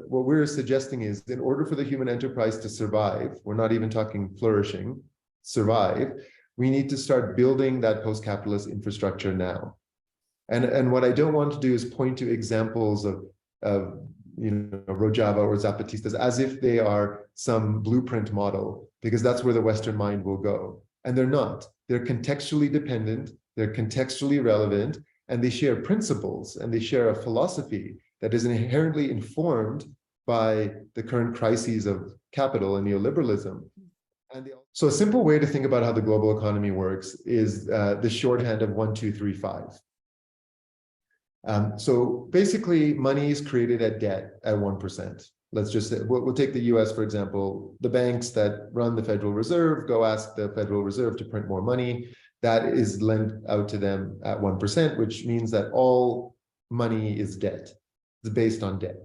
what we're suggesting is, in order for the human enterprise to survive, we're not even talking flourishing, survive, we need to start building that post-capitalist infrastructure now. And what I don't want to do is point to examples of Rojava or Zapatistas as if they are some blueprint model, because that's where the Western mind will go. And they're not. They're contextually dependent, they're contextually relevant, and they share principles, and they share a philosophy that is inherently informed by the current crises of capital and neoliberalism. So a simple way to think about how the global economy works is the shorthand of 1, 2, 3, 5. So basically, money is created at debt at 1%. Let's just say, we'll take the US, for example. The banks that run the Federal Reserve go ask the Federal Reserve to print more money. That is lent out to them at 1%, which means that all money is debt. It's based on debt.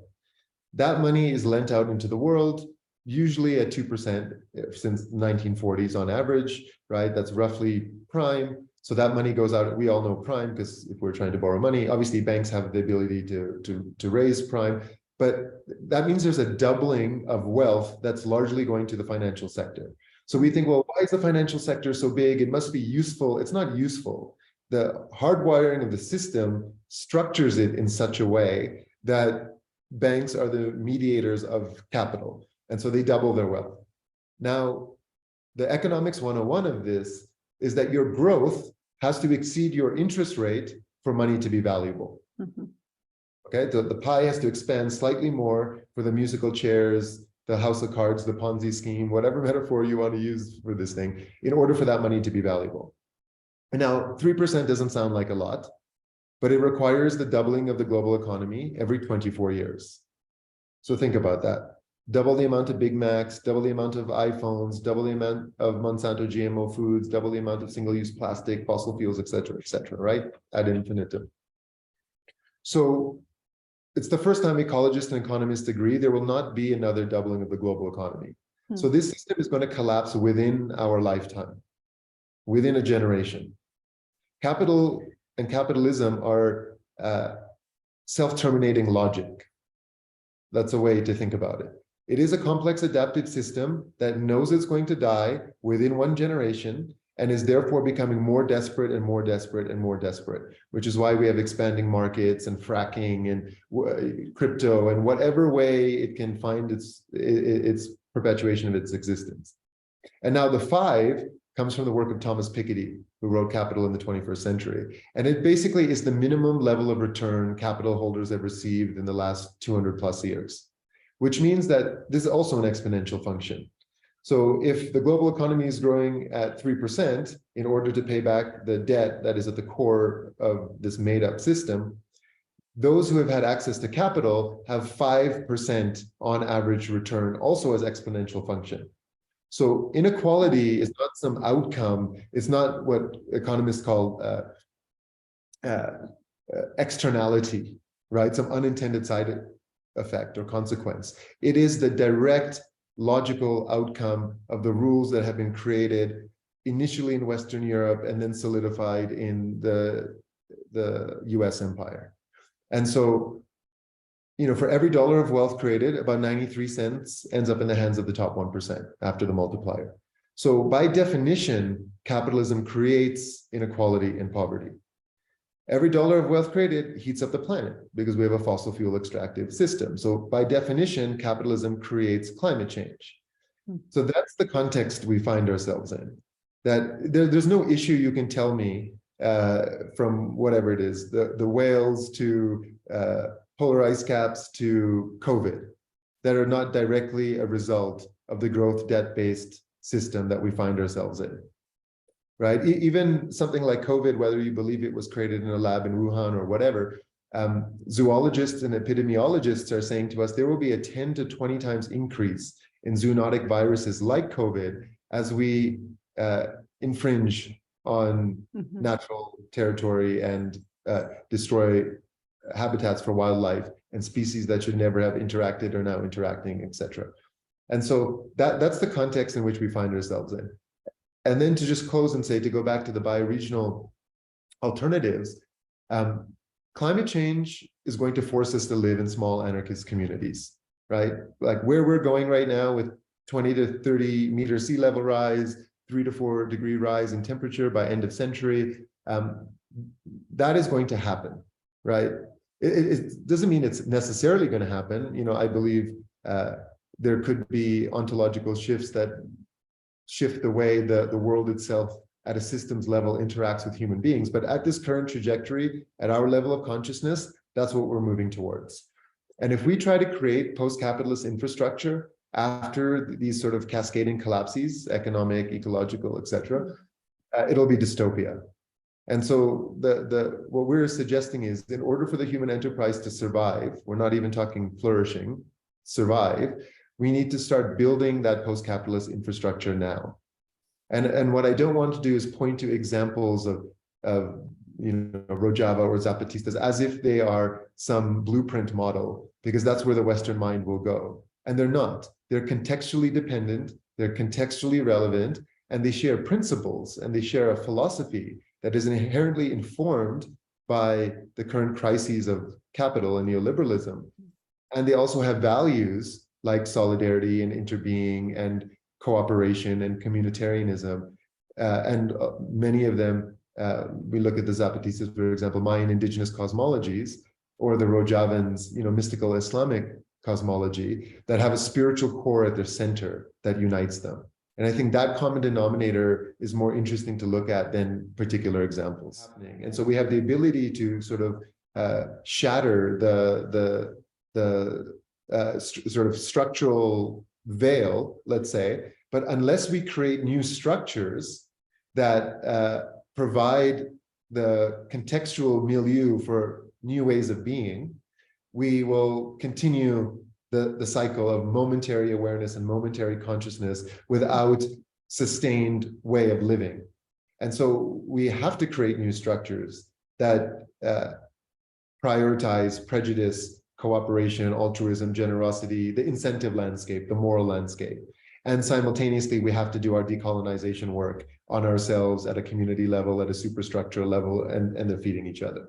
That money is lent out into the world, usually at 2% since the 1940s on average, right? That's roughly prime. So that money goes out. We all know prime, because if we're trying to borrow money, obviously banks have the ability to raise prime, but that means there's a doubling of wealth that's largely going to the financial sector. So we think, well, why is the financial sector so big? It must be useful. It's not useful. The hardwiring of the system structures it in such a way that banks are the mediators of capital. And so they double their wealth. Now, the economics 101 of this is that your growth has to exceed your interest rate for money to be valuable. Mm-hmm. Okay, the pie has to expand slightly more for the musical chairs, the house of cards, the Ponzi scheme, whatever metaphor you want to use for this thing, in order for that money to be valuable. And now 3% doesn't sound like a lot, but it requires the doubling of the global economy every 24 years. So think about that. Double the amount of Big Macs, double the amount of iPhones, double the amount of Monsanto GMO foods, double the amount of single-use plastic, fossil fuels, et cetera, right? Ad infinitum. So it's the first time ecologists and economists agree there will not be another doubling of the global economy. So this system is going to collapse within our lifetime, within a generation. Capital and capitalism are self-terminating logic. That's a way to think about it. It is a complex adaptive system that knows it's going to die within one generation and is therefore becoming more desperate and more desperate and more desperate, which is why we have expanding markets and fracking and crypto and whatever way it can find its perpetuation of its existence. And now the 5 comes from the work of Thomas Piketty, who wrote Capital in the 21st Century. And it basically is the minimum level of return capital holders have received in the last 200 plus years, which means that this is also an exponential function. So if the global economy is growing at 3% in order to pay back the debt that is at the core of this made-up system, those who have had access to capital have 5% on average return, also as exponential function. So inequality is not some outcome. It's not what economists call externality, right? Some unintended side effect or consequence. It is the direct logical outcome of the rules that have been created initially in Western Europe and then solidified in the US empire. And so, you know, for every dollar of wealth created, about 93 cents ends up in the hands of the top 1% after the multiplier. So by definition, capitalism creates inequality and poverty. Every dollar of wealth created heats up the planet because we have a fossil fuel extractive system. So by definition, capitalism creates climate change. So that's the context we find ourselves in. That there's no issue you can tell me from whatever it is, the whales to polar ice caps to COVID, that are not directly a result of the growth debt-based system that we find ourselves in. Right? Even something like COVID, whether you believe it was created in a lab in Wuhan or whatever, zoologists and epidemiologists are saying to us there will be a 10 to 20 times increase in zoonotic viruses like COVID as we infringe on natural territory and destroy habitats for wildlife and species that should never have interacted are now interacting, etc. And so that's the context in which we find ourselves in. And then to just close and say, to go back to the bioregional alternatives, climate change is going to force us to live in small anarchist communities. right? Like where we're going right now with 20 to 30 meter sea level rise, 3 to 4 degree rise in temperature by end of century, that is going to happen, right? It doesn't mean it's necessarily going to happen. You know, I believe there could be ontological shifts that shift the way the world itself at a systems level interacts with human beings. But at this current trajectory, at our level of consciousness, that's what we're moving towards. And if we try to create post-capitalist infrastructure after these sort of cascading collapses, economic, ecological, etc., it'll be dystopia. And so what we're suggesting is, in order for the human enterprise to survive, we're not even talking flourishing, survive, we need to start building that post-capitalist infrastructure now. And what I don't want to do is point to examples of you know, Rojava or Zapatistas as if they are some blueprint model, because that's where the Western mind will go. And they're not. They're contextually dependent, they're contextually relevant, and they share principles, and they share a philosophy that is inherently informed by the current crises of capital and neoliberalism. And they also have values like solidarity and interbeing and cooperation and communitarianism. Many of them, we look at the Zapatistas, for example, Mayan indigenous cosmologies, or the Rojavans, you know, mystical Islamic cosmology, that have a spiritual core at their center that unites them. And I think that common denominator is more interesting to look at than particular examples. And so we have the ability to sort of shatter the sort of structural veil, let's say, but unless we create new structures that provide the contextual milieu for new ways of being, we will continue the cycle of momentary awareness and momentary consciousness without sustained way of living. And so we have to create new structures that prioritize prejudice, cooperation, altruism, generosity, the incentive landscape, the moral landscape. And simultaneously, we have to do our decolonization work on ourselves at a community level, at a superstructure level, and they're feeding each other.